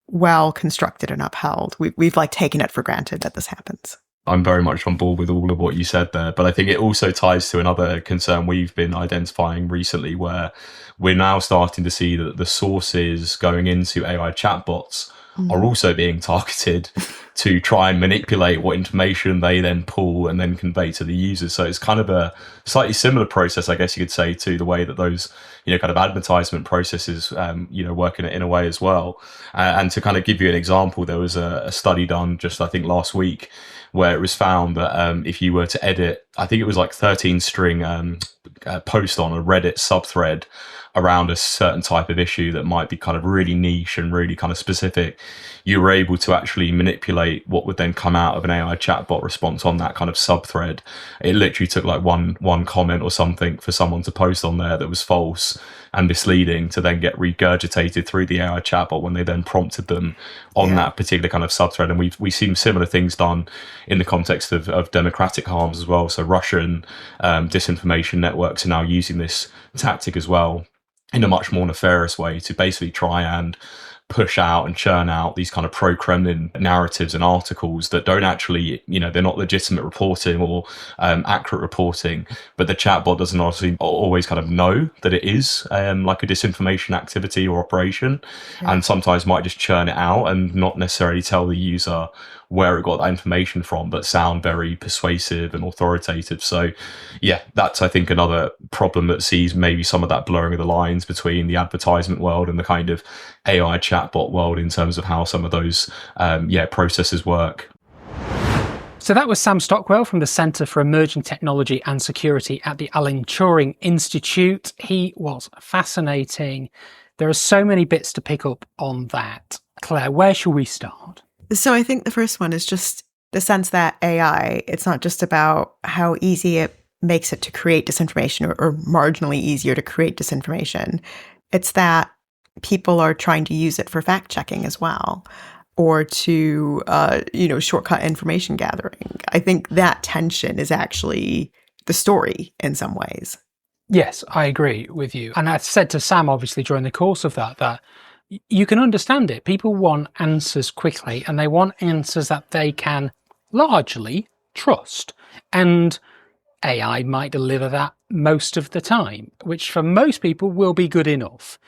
well constructed and upheld. We've like taken it for granted that this happens. I'm very much on board with all of what you said there, but I think it also ties to another concern we've been identifying recently, where we're now starting to see that the sources going into AI chatbots are also being targeted to try and manipulate what information they then pull and then convey to the users. So it's kind of a slightly similar process, I guess you could say, to the way that those, kind of advertisement processes, work in a way as well. And to kind of give you an example, there was a study done just, I think, last week, where it was found that if you were to edit, I think it was like 13 string post on a Reddit subthread around a certain type of issue that might be kind of really niche and really kind of specific, you were able to actually manipulate what would then come out of an AI chatbot response on that kind of subthread. It literally took like one comment or something for someone to post on there that was false and misleading to then get regurgitated through the AI chatbot when they then prompted them on that particular kind of subthread. And we've seen similar things done in the context of democratic harms as well. So Russian disinformation networks are now using this tactic as well in a much more nefarious way to basically try and push out and churn out these kind of pro-Kremlin narratives and articles that don't actually, they're not legitimate reporting or accurate reporting, but the chatbot doesn't obviously always kind of know that it is like a disinformation activity or operation, and sometimes might just churn it out and not necessarily tell the user where it got that information from, but sound very persuasive and authoritative. So yeah, that's, I think, another problem that sees maybe some of that blurring of the lines between the advertisement world and the kind of AI chatbot world in terms of how some of those processes work. So that was Sam Stockwell from the Centre for Emerging Technology and Security at the Alan Turing Institute. He was fascinating. There are so many bits to pick up on that. Claire, where shall we start? So I think the first one is just the sense that AI, it's not just about how easy it makes it to create disinformation or marginally easier to create disinformation. It's that people are trying to use it for fact checking as well, or to, shortcut information gathering. I think that tension is actually the story in some ways. Yes, I agree with you. And I said to Sam, obviously, during the course of that you can understand it. People want answers quickly, and they want answers that they can largely trust. And AI might deliver that most of the time, which for most people will be good enough.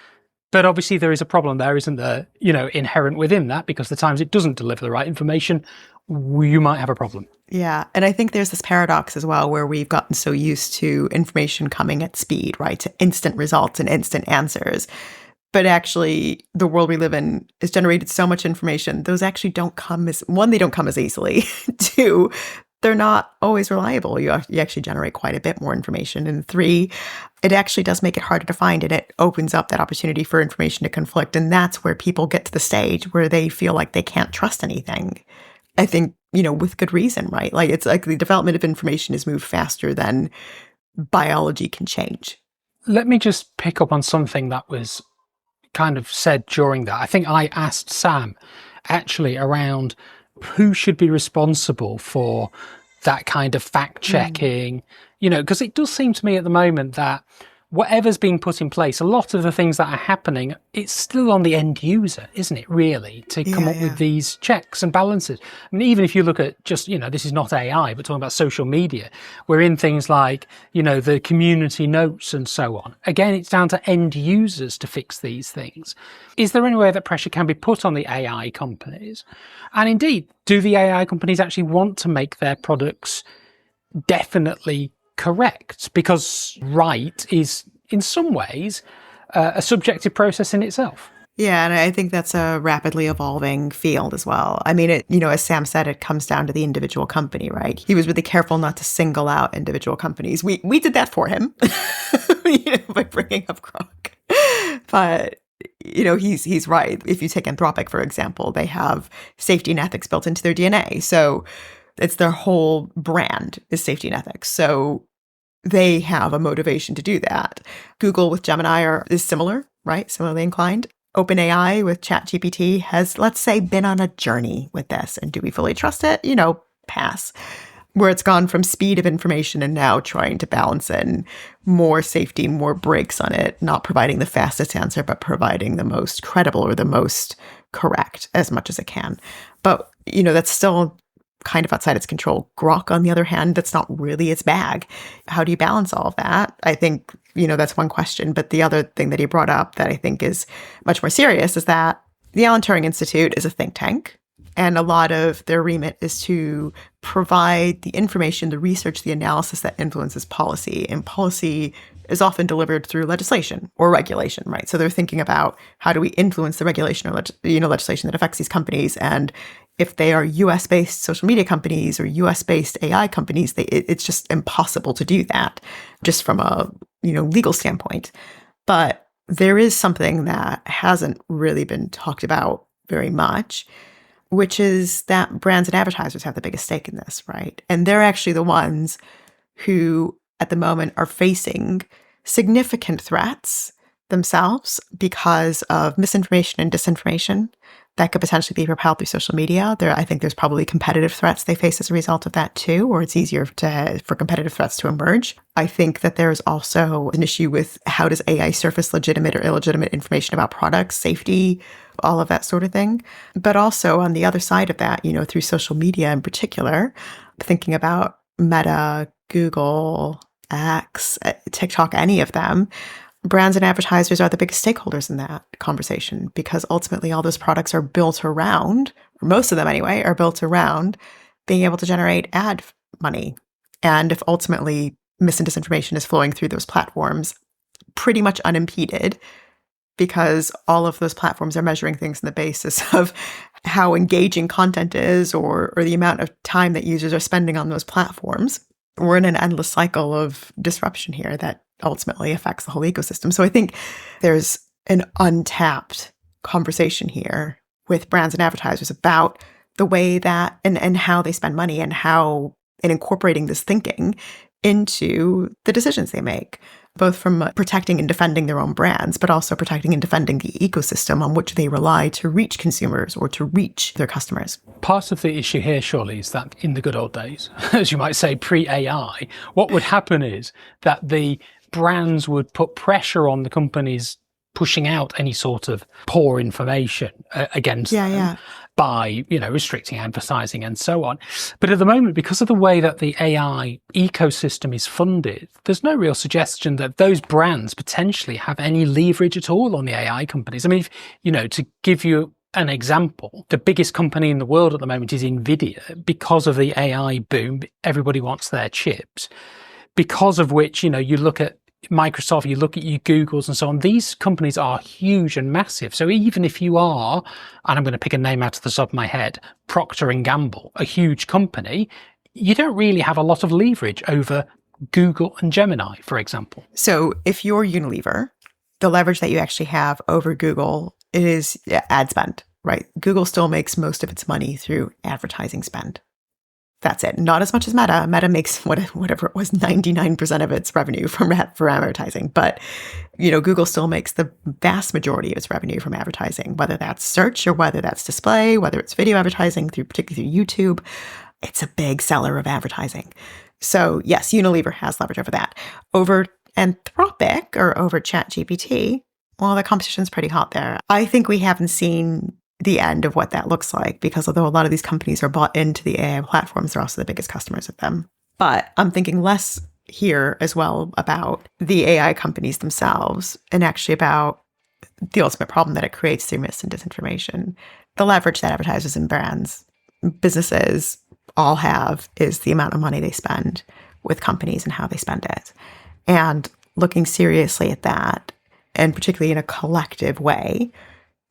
But obviously there is a problem there, isn't there, inherent within that, because the times it doesn't deliver the right information, you might have a problem. Yeah. And I think there's this paradox as well, where we've gotten so used to information coming at speed, right? To instant results and instant answers. But actually, the world we live in has generated so much information. Those actually don't come as, one, they don't come as easily. Two, they're not always reliable. You actually generate quite a bit more information. And three, it actually does make it harder to find, and it opens up that opportunity for information to conflict. And that's where people get to the stage where they feel like they can't trust anything. I think, with good reason, right? Like, it's like the development of information has moved faster than biology can change. Let me just pick up on something that was kind of said during that. I think I asked Sam actually around who should be responsible for that kind of fact checking, because it does seem to me at the moment that whatever's being put in place, a lot of the things that are happening, it's still on the end user, isn't it, really, to come up with these checks and balances. I mean, even if you look at just, this is not AI, but talking about social media, we're in things like, the community notes and so on. Again, it's down to end users to fix these things. Is there any way that pressure can be put on the AI companies? And indeed, do the AI companies actually want to make their products definitely correct? Because right is in some ways a subjective process in itself. Yeah, and I think that's a rapidly evolving field as well. I mean, as Sam said, it comes down to the individual company, right? He was really careful not to single out individual companies. We did that for him by bringing up Grok. But he's right. If you take Anthropic, for example, they have safety and ethics built into their DNA. So it's their whole brand is safety and ethics. So they have a motivation to do that. Google with Gemini is similar, right? Similarly inclined. OpenAI with ChatGPT has, let's say, been on a journey with this. And do we fully trust it? Pass. Where it's gone from speed of information and now trying to balance in more safety, more brakes on it, not providing the fastest answer, but providing the most credible or the most correct as much as it can. But, that's still kind of outside its control. Grok, on the other hand, that's not really its bag. How do you balance all of that? I think, that's one question. But the other thing that he brought up that I think is much more serious is that the Alan Turing Institute is a think tank. And a lot of their remit is to provide the information, the research, the analysis that influences policy. And policy is often delivered through legislation or regulation, right? So they're thinking about how do we influence the regulation or legislation that affects these companies. And if they are US-based social media companies or US-based AI companies, it's just impossible to do that just from a legal standpoint. But there is something that hasn't really been talked about very much, which is that brands and advertisers have the biggest stake in this, right? And they're actually the ones who, at the moment, are facing significant threats themselves because of misinformation and disinformation that could potentially be propelled through social media. I think there's probably competitive threats they face as a result of that too, or it's easier for competitive threats to emerge. I think that there's also an issue with how does AI surface legitimate or illegitimate information about products, safety, all of that sort of thing. But also on the other side of that, through social media in particular, thinking about Meta, Google, X, TikTok, any of them, brands and advertisers are the biggest stakeholders in that conversation because ultimately all those products are built around, or most of them anyway, are built around being able to generate ad money. And if ultimately mis and disinformation is flowing through those platforms pretty much unimpeded, because all of those platforms are measuring things on the basis of how engaging content is or the amount of time that users are spending on those platforms, we're in an endless cycle of disruption here that ultimately affects the whole ecosystem. So I think there's an untapped conversation here with brands and advertisers about the way that and how they spend money and incorporating this thinking into the decisions they make, both from protecting and defending their own brands, but also protecting and defending the ecosystem on which they rely to reach consumers or to reach their customers. Part of the issue here, surely, is that in the good old days, as you might say, pre-AI, what would happen is that the brands would put pressure on the companies pushing out any sort of poor information against them by, restricting advertising and so on. But at the moment, because of the way that the AI ecosystem is funded, there's no real suggestion that those brands potentially have any leverage at all on the AI companies. I mean, to give you an example, the biggest company in the world at the moment is Nvidia. Because of the AI boom, everybody wants their chips. Because of which, you look at Microsoft, you look at your Googles and so on, these companies are huge and massive. So even if you are, and I'm going to pick a name out of the top of my head, Procter & Gamble, a huge company, you don't really have a lot of leverage over Google and Gemini, for example. So if you're Unilever, the leverage that you actually have over Google is ad spend, right? Google still makes most of its money through advertising spend. That's it. Not as much as Meta. Meta makes whatever it was, 99% of its revenue from advertising. But, Google still makes the vast majority of its revenue from advertising, whether that's search or whether that's display, whether it's video advertising, particularly through YouTube. It's a big seller of advertising. So yes, Unilever has leverage over that. Over Anthropic or over ChatGPT, well, the competition's pretty hot there. I think we haven't seen the end of what that looks like, because although a lot of these companies are bought into the AI platforms, they're also the biggest customers of them. But I'm thinking less here as well about the AI companies themselves and actually about the ultimate problem that it creates through mis and disinformation. The leverage that advertisers and brands, businesses all have is the amount of money they spend with companies and how they spend it. And looking seriously at that, and particularly in a collective way,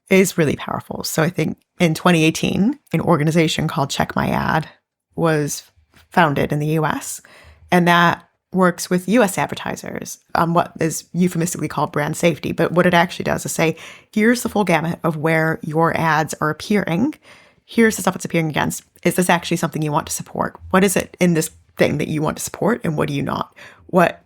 is really powerful. So I think in 2018, an organization called Check My Ad was founded in the US, and that works with US advertisers on what is euphemistically called brand safety. But what it actually does is say, here's the full gamut of where your ads are appearing. Here's the stuff it's appearing against. Is this actually something you want to support? What is it in this thing that you want to support, and what do you not? What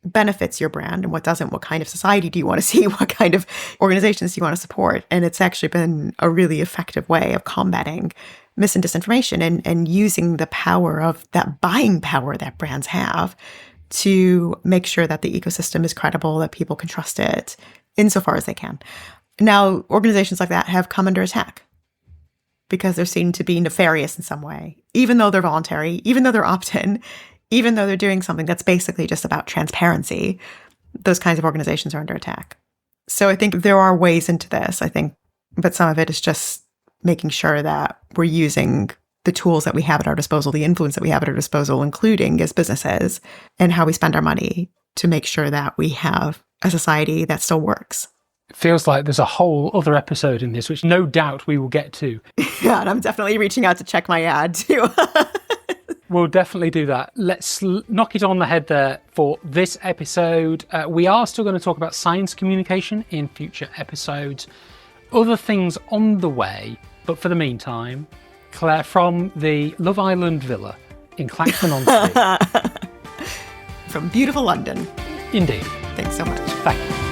benefits your brand and what doesn't? What kind of society do you want to see? What kind of organizations do you want to support? And it's actually been a really effective way of combating mis and disinformation and using the power of that buying power that brands have to make sure that the ecosystem is credible, that people can trust it insofar as they can. Now, organizations like that have come under attack because they're seen to be nefarious in some way, even though they're voluntary, even though they're opt-in, even though they're doing something that's basically just about transparency. Those kinds of organizations are under attack. So I think there are ways into this, but some of it is just making sure that we're using the tools that we have at our disposal, the influence that we have at our disposal, including as businesses, and how we spend our money to make sure that we have a society that still works. It feels like there's a whole other episode in this, which no doubt we will get to. Yeah, and I'm definitely reaching out to check my ad too. We'll definitely do that. Let's knock it on the head there for this episode. We are still going to talk about science communication in future episodes. Other things on the way, but for the meantime, Claire from the Love Island Villa in Clacton-on-Sea. From beautiful London. Indeed. Thanks so much. Thank you.